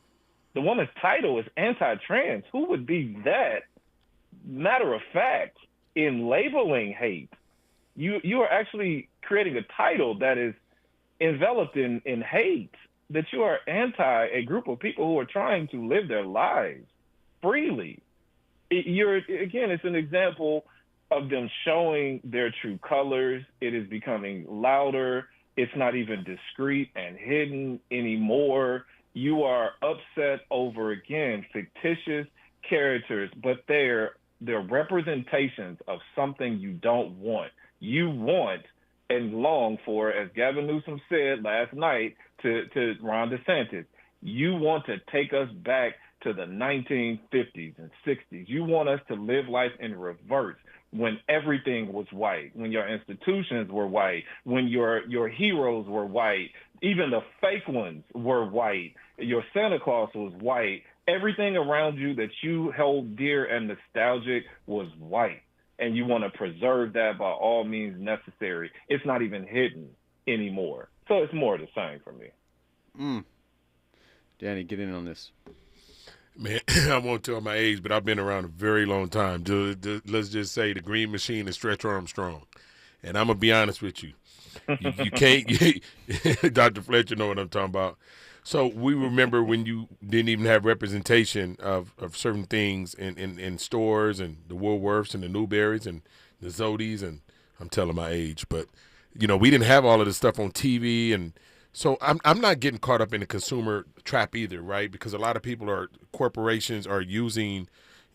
The woman's title is anti-trans. Who would be that matter of fact in labeling hate? You are actually creating a title that is enveloped in hate, that you are anti a group of people who are trying to live their lives freely. It's an example of them showing their true colors. It is becoming louder. It's not even discreet and hidden anymore. You are upset over, again, fictitious characters, but they're representations of something you don't want. You want and long for, as Gavin Newsom said last night to Ron DeSantis, you want to take us back to the 1950s and 60s. You want us to live life in reverse when everything was white, when your institutions were white, when your heroes were white, even the fake ones were white, your Santa Claus was white, everything around you that you held dear and nostalgic was white. And you want to preserve that by all means necessary. It's not even hidden anymore. So it's more of the same for me. Danny, get in on this. Man, I won't tell my age, but I've been around a very long time. Let's just say the Green Machine and Stretch Armstrong. And I'm going to be honest with you. You can't, Dr. Fletcher know what I'm talking about. So we remember when you didn't even have representation of certain things in stores and the Woolworths and the Newberries and the Zodies, and I'm telling my age, but we didn't have all of this stuff on TV, and so I'm not getting caught up in the consumer trap either, right? Because a lot of corporations are using,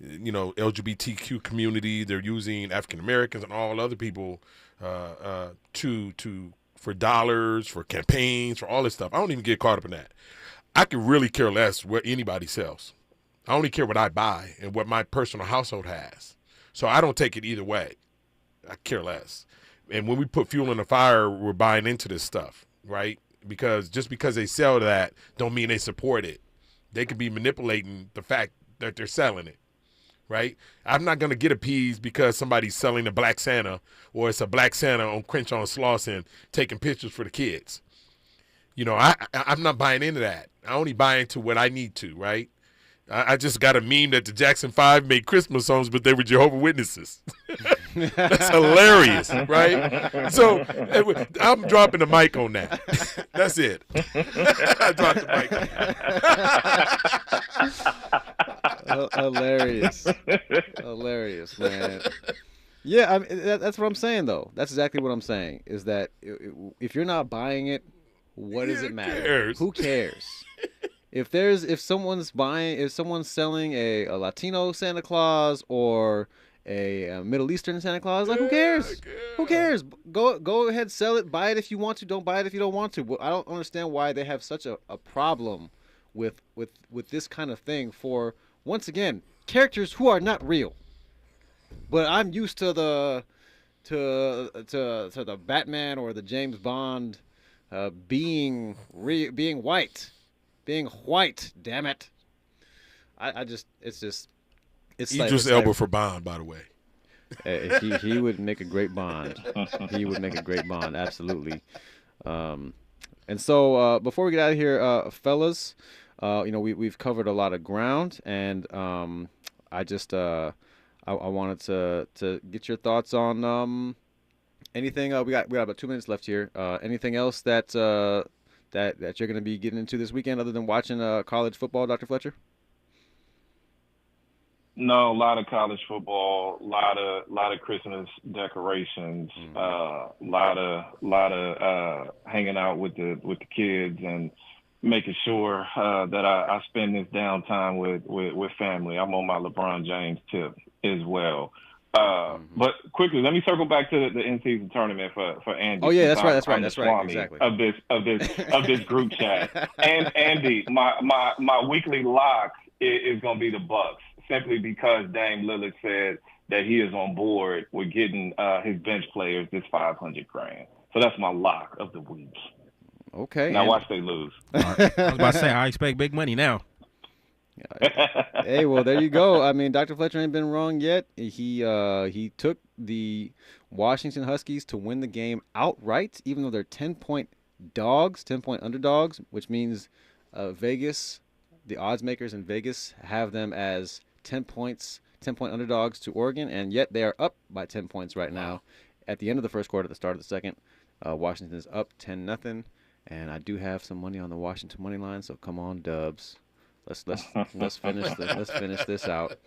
LGBTQ community, they're using African Americans and all other people for dollars, for campaigns, for all this stuff. I don't even get caught up in that. I could really care less what anybody sells. I only care what I buy and what my personal household has. So I don't take it either way. I care less. And when we put fuel in the fire, we're buying into this stuff, right? Because just because they sell that don't mean they support it. They could be manipulating the fact that they're selling it. Right? I'm not going to get appeased because somebody's selling a Black Santa or it's a Black Santa on Crenshaw and Slauson taking pictures for the kids. I'm not buying into that. I only buy into what I need to, right? I just got a meme that the Jackson 5 made Christmas songs, but they were Jehovah's Witnesses. That's hilarious, right? So I'm dropping the mic on that. That's it. I dropped the mic. Hilarious, man. Yeah, I mean, that's what I'm saying, though. That's exactly what I'm saying, is that if you're not buying it, what does it matter? Cares? Who cares? If someone's selling a Latino Santa Claus or a Middle Eastern Santa Claus, like, who cares? Who cares? Go ahead, sell it, buy it if you want to, don't buy it if you don't want to. I don't understand why they have such a problem with this kind of thing for, once again, characters who are not real. But I'm used to the Batman or the James Bond being white. Damn it. It's Idris Elba for Bond, by the way. He would make a great Bond. He would make a great Bond, absolutely. And so before we get out of here, fellas, we've covered a lot of ground, and I wanted to get your thoughts on anything. We got about 2 minutes left here. Anything else that you're going to be getting into this weekend other than watching college football, Dr. Fletcher? No, a lot of college football, a lot of Christmas decorations, lot of hanging out with the kids and making sure that I spend this downtime with family. I'm on my LeBron James tip as well. But quickly, let me circle back to the in-season tournament for Andy. Oh yeah, that's right. Exactly. Of this group chat. And Andy, my weekly lock is going to be the Bucks, simply because Dame Lillard said that he is on board with getting his bench players this $500,000. So that's my lock of the week. Okay. Now watch they lose. I was about to say, I expect big money now. Hey, well, there you go. I mean, Dr. Fletcher ain't been wrong yet. He took the Washington Huskies to win the game outright, even though they're 10-point underdogs, which means Vegas, the odds makers in Vegas, have them as 10-point underdogs to Oregon, and yet they are up by 10 points right now. At the end of the first quarter, at the start of the second, Washington is up 10-0, and I do have some money on the Washington money line. So come on, Dubs, let's finish this out.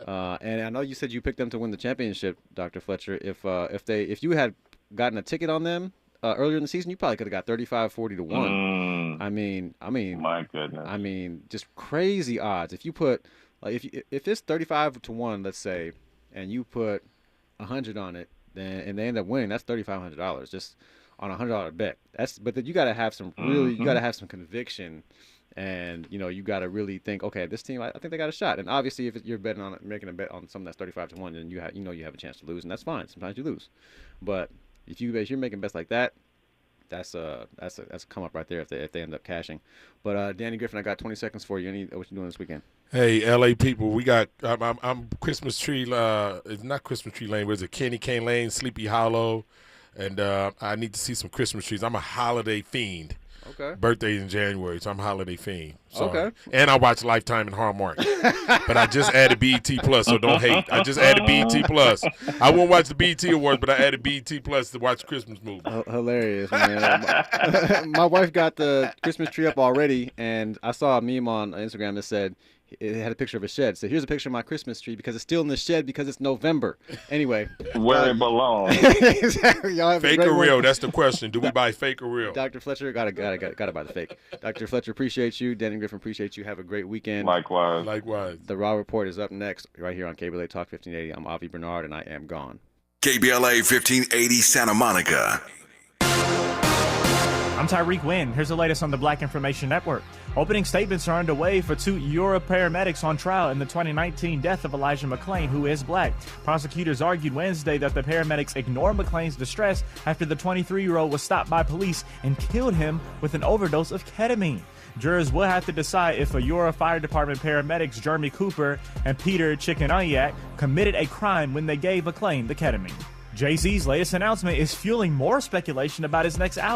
And I know you said you picked them to win the championship, Dr. Fletcher. If you had gotten a ticket on them earlier in the season, you probably could have got 35-40 to 1. I mean, my goodness. I mean, just crazy odds. If you put if it's 35 to 1, let's say, and you put 100 on it, and they end up winning, that's $3,500 just on a $100 bet. But then you got to have some you got to have some conviction, and you got to really think, okay, this team, I think they got a shot. And obviously, if you're betting on making a bet on something that's 35 to 1, then you have a chance to lose, and that's fine. Sometimes you lose, but if you're making bets like that, that's a come up right there if they end up cashing. But Danny Griffin, I got 20 seconds for you. What you doing this weekend? Hey, LA people, we got I'm Christmas Tree. It's not Christmas Tree Lane, but it's a Candy Cane Lane, Sleepy Hollow, and I need to see some Christmas trees. I'm a holiday fiend. Okay. Birthday in January, so I'm a holiday fiend. So, okay. And I watch Lifetime and Hallmark. But I just added BET Plus, so don't hate. I just added BET Plus. I won't watch the BET Awards, but I added BET Plus to watch Christmas movies. Hilarious, man. My wife got the Christmas tree up already, and I saw a meme on Instagram that said, it had a picture of a shed. So here's a picture of my Christmas tree because it's still in the shed because it's November. Anyway. Where it belongs. Exactly. Y'all have fake or real? That's the question. Do we buy fake or real? Dr. Fletcher, gotta buy the fake. Dr. Fletcher, appreciate you. Danny Griffin, appreciate you. Have a great weekend. Likewise. The Raw Report is up next right here on KBLA Talk 1580. I'm Avi Bernard, and I am gone. KBLA 1580 Santa Monica. I'm Tyreek Wynn. Here's the latest on the Black Information Network. Opening statements are underway for 2 Euro paramedics on trial in the 2019 death of Elijah McClain, who is black. Prosecutors argued Wednesday that the paramedics ignored McClain's distress after the 23-year-old was stopped by police and killed him with an overdose of ketamine. Jurors will have to decide if a Euro Fire Department paramedics Jeremy Cooper and Peter Chickanayak committed a crime when they gave McClain the ketamine. Jay-Z's latest announcement is fueling more speculation about his next album.